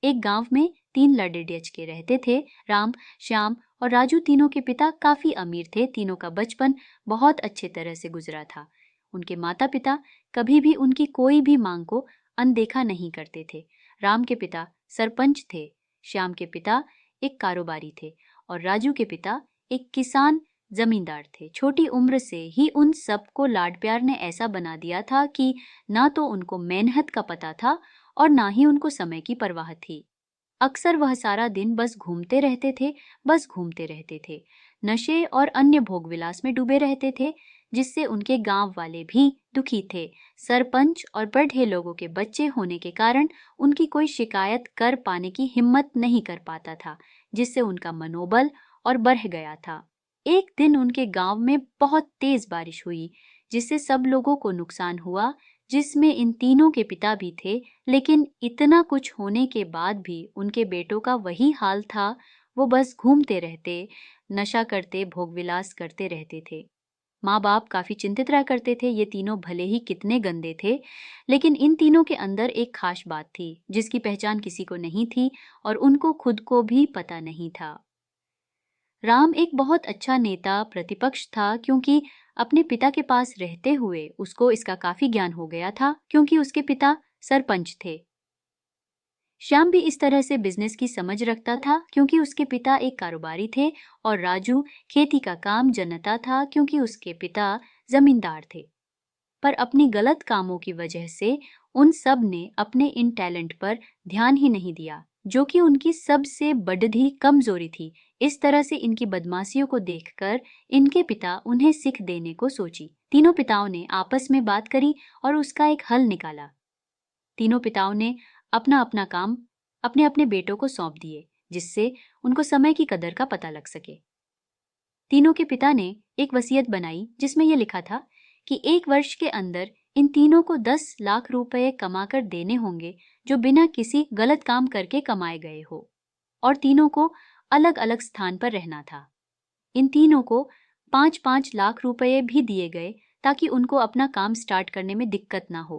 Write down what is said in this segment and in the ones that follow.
एक गांव में 3 लड़ेडियचके रहते थे। राम, श्याम और राजू तीनों के पिता काफी अमीर थे। तीनों का बचपन बहुत अच्छे तरह से गुजरा था। उनके माता पिता कभी भी उनकी कोई भी मांग को अनदेखा नहीं करते थे। राम के पिता सरपंच थे, श्याम के पिता एक कारोबारी थे और राजू के पिता एक किसान जमींदार थे। छोटी उम्र से ही उन सबको लाड प्यार ने ऐसा बना दिया था कि ना तो उनको मेहनत का पता था और ना ही उनको समय की परवाह थी। अक्सर वह सारा दिन बस घूमते रहते थे। नशे और अन्य भोग विलास में डूबे रहते थे, जिससे उनके गांव वाले भी दुखी थे। सरपंच और बढ़े लोगों के बच्चे होने के कारण उनकी कोई शिकायत कर पाने की हिम्मत नहीं कर पाता था, जिससे उनका मनोबल और बढ़ गया था। एक दिन उनके गांव में बहुत तेज बारिश हुई, जिससे सब लोगों को नुकसान हुआ, जिसमें इन तीनों के पिता भी थे। लेकिन इतना कुछ होने के बाद भी उनके बेटों का वही हाल था। वो बस घूमते रहते, नशा करते, भोग विलास करते रहते थे। माँ बाप काफी चिंतित रहा करते थे। ये तीनों भले ही कितने गंदे थे, लेकिन इन तीनों के अंदर एक खास बात थी जिसकी पहचान किसी को नहीं थी और उनको खुद को भी पता नहीं था। राम एक बहुत अच्छा नेता प्रतिपक्ष था, क्योंकि अपने पिता के पास रहते हुए उसको इसका काफी ज्ञान हो गया था, क्योंकि उसके पिता सरपंच थे। श्याम भी इस तरह से बिजनेस की समझ रखता था, क्योंकि उसके पिता एक कारोबारी थे और राजू खेती का काम जानता था, क्योंकि उसके पिता जमींदार थे। पर अपनी गलत कामों की वजह से उन सब ने अपने इन टैलेंट पर ध्यान ही नहीं दिया, जो कि उनकी सबसे बड़ी कमजोरी थी। इस तरह से इनकी बदमाशियों को देखकर इनके पिता उन्हें सीख देने को सोची। तीनों पिताओं ने आपस में बात करी और उसका एक हल निकाला। तीनों पिताओं ने अपना अपना काम अपने अपने बेटों को सौंप दिए, जिससे उनको समय की कदर का पता लग सके। तीनों के पिता ने एक वसीयत बनाई, जिसमें यह लिखा था कि 1 वर्ष के अंदर इन तीनों को 10 लाख रुपए कमाकर देने होंगे, जो बिना किसी गलत काम करके कमाए गए हो, और तीनों को अलग अलग स्थान पर रहना था। इन तीनों को 5-5 लाख रुपए भी दिए गए, ताकि उनको अपना काम स्टार्ट करने में दिक्कत ना हो।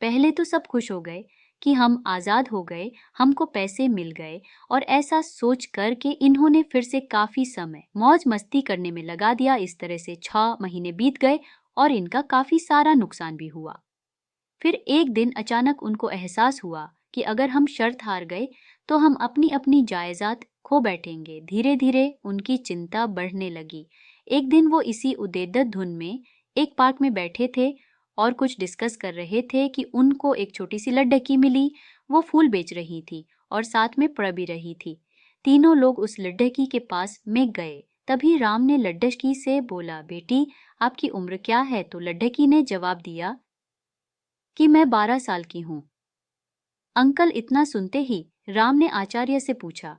पहले तो सब खुश हो गए कि हम आजाद हो गए, हमको पैसे मिल गए, और ऐसा सोच कर के इन्होंने फिर से काफी समय मौज मस्ती करने में लगा दिया। इस तरह से 6 महीने बीत गए और इनका काफी सारा नुकसान भी हुआ। फिर एक दिन अचानक उनको एहसास हुआ कि अगर हम शर्त हार गए तो हम अपनी अपनी जायदाद खो बैठेंगे। धीरे धीरे उनकी चिंता बढ़ने लगी। एक दिन वो इसी उद्देश्य धुन में एक पार्क में बैठे थे और कुछ डिस्कस कर रहे थे कि उनको एक छोटी सी लड़की मिली। वो फूल बेच रही थी और साथ में पढ़ भी रही थी। तीनों लोग उस लड़की के पास में गए। तभी राम ने लड़की से बोला, बेटी आपकी उम्र क्या है? तो लड़की ने जवाब दिया कि मैं 12 साल की हूँ। अंकल इतना सुनते ही राम ने आचार्य से पूछा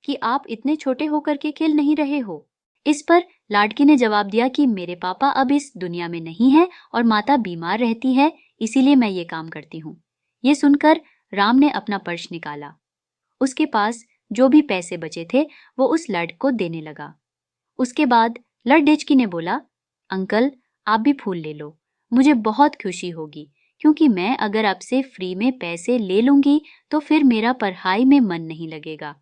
कि आप इतने छोटे होकर के खेल नहीं रहे हो? इस पर लाडकी ने जवाब दिया कि मेरे पापा अब इस दुनिया में नहीं है और माता बीमार रहती है, इसीलिए मैं ये काम करती हूँ। ये सुनकर राम ने अपना पर्स निकाला। उसके पास जो भी पैसे बचे थे वो उस लड़के को देने लगा। उसके बाद लड़की ने बोला, अंकल आप भी फूल ले लो, मुझे बहुत खुशी होगी, क्योंकि मैं अगर आपसे फ्री में पैसे ले लूंगी तो फिर मेरा पढ़ाई में मन नहीं लगेगा।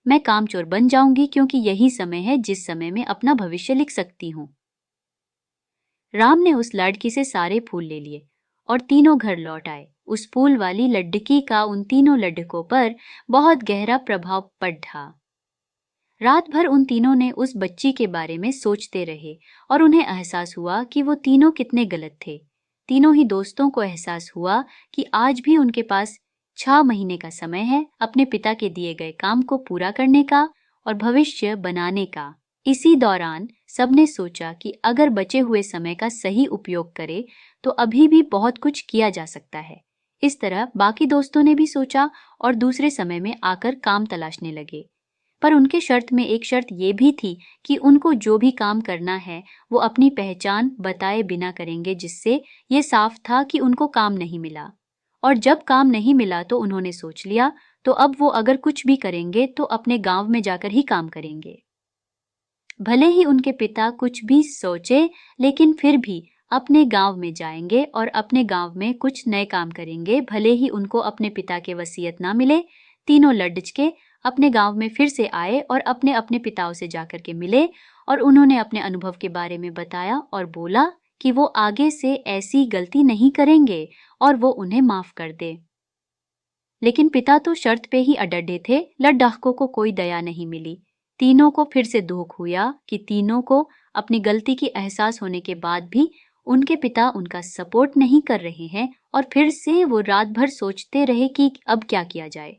मैं कामचोर बन जाऊंगी, क्योंकि यही समय है जिस समय में अपना भविष्य लिख सकती हूँ। राम ने उस लड़की से सारे फूल ले लिए और तीनों घर लौट आए। उस फूल वाली लड़की का उन तीनों लड़कों पर बहुत गहरा प्रभाव पड़ा। रात भर उन तीनों ने उस बच्ची के बारे में सोचते रहे और उन्हें एहसास हुआ कि वो तीनों कितने गलत थे। तीनों ही दोस्तों को एहसास हुआ कि आज भी उनके पास 6 महीने का समय है अपने पिता के दिए गए काम को पूरा करने का और भविष्य बनाने का। इसी दौरान सबने सोचा कि अगर बचे हुए समय का सही उपयोग करे तो अभी भी बहुत कुछ किया जा सकता है। इस तरह बाकी दोस्तों ने भी सोचा और दूसरे समय में आकर काम तलाशने लगे। पर उनके शर्त में एक शर्त ये भी थी कि उनको जो भी काम करना है वो अपनी पहचान बताए बिना करेंगे, जिससे ये साफ था कि उनको काम नहीं मिला। और जब काम नहीं मिला तो उन्होंने सोच लिया तो अब वो अगर कुछ भी करेंगे तो अपने गांव में जाकर ही काम करेंगे। भले ही उनके पिता कुछ भी सोचे, लेकिन फिर भी अपने गांव में जाएंगे और अपने गांव में कुछ नए काम करेंगे। भले ही उनको अपने पिता के वसीयत ना मिले, तीनों लड्डच के अपने गांव में फिर से आए और अपने अपने पिताओं से जाकर के मिले और उन्होंने अपने अनुभव के बारे में बताया और बोला कि वो आगे से ऐसी गलती नहीं करेंगे और वो उन्हें माफ कर दे। लेकिन पिता तो शर्त पे ही अड़े थे। लड्डाकों को कोई दया नहीं मिली। तीनों को फिर से दुख हुआ कि तीनों को अपनी गलती की एहसास होने के बाद भी उनके पिता उनका सपोर्ट नहीं कर रहे हैं और फिर से वो रात भर सोचते रहे कि अब क्या किया जाए।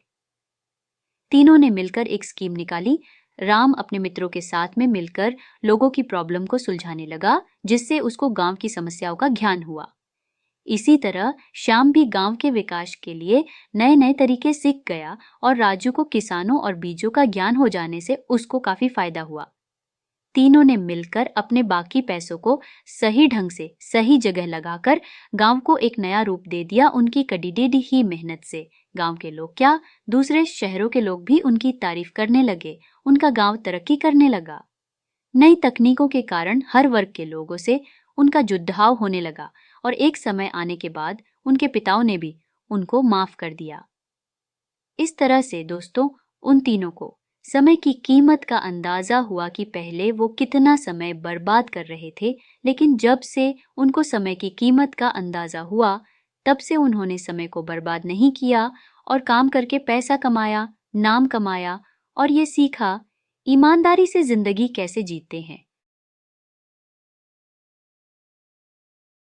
तीनों ने मिलकर एक स्कीम निकाली। राम अपने मित्रों के साथ में मिलकर लोगों की प्रॉब्लम को सुलझाने लगा, जिससे उसको गांव की समस्याओं का ज्ञान हुआ। इसी तरह श्याम भी गांव के विकास के लिए नए नए तरीके सीख गया और राजू को किसानों और बीजों का ज्ञान हो जाने से उसको काफी फायदा हुआ। तीनों ने मिलकर अपने बाकी पैसों को सही ढंग से सही जगह लगाकर गांव को एक नया रूप दे दिया। उनकी कड़ी ही मेहनत से गांव के लोग क्या, दूसरे शहरों के लोग भी उनकी तारीफ करने लगे। उनका गांव तरक्की करने लगा। नई तकनीकों के कारण हर वर्ग के लोगों से उनका जुड़ाव होने लगा और एक समय आने के बाद उनके पिताओं ने भी उनको माफ कर दिया। इस तरह से दोस्तों, उन तीनों को समय की कीमत का अंदाजा हुआ कि पहले वो कितना समय बर्बाद कर रहे थे, लेकिन जब से उनको समय की कीमत का अंदाजा हुआ तब से उन्होंने समय को बर्बाद नहीं किया और काम करके पैसा कमाया, नाम कमाया और ये सीखा ईमानदारी से जिंदगी कैसे जीते हैं।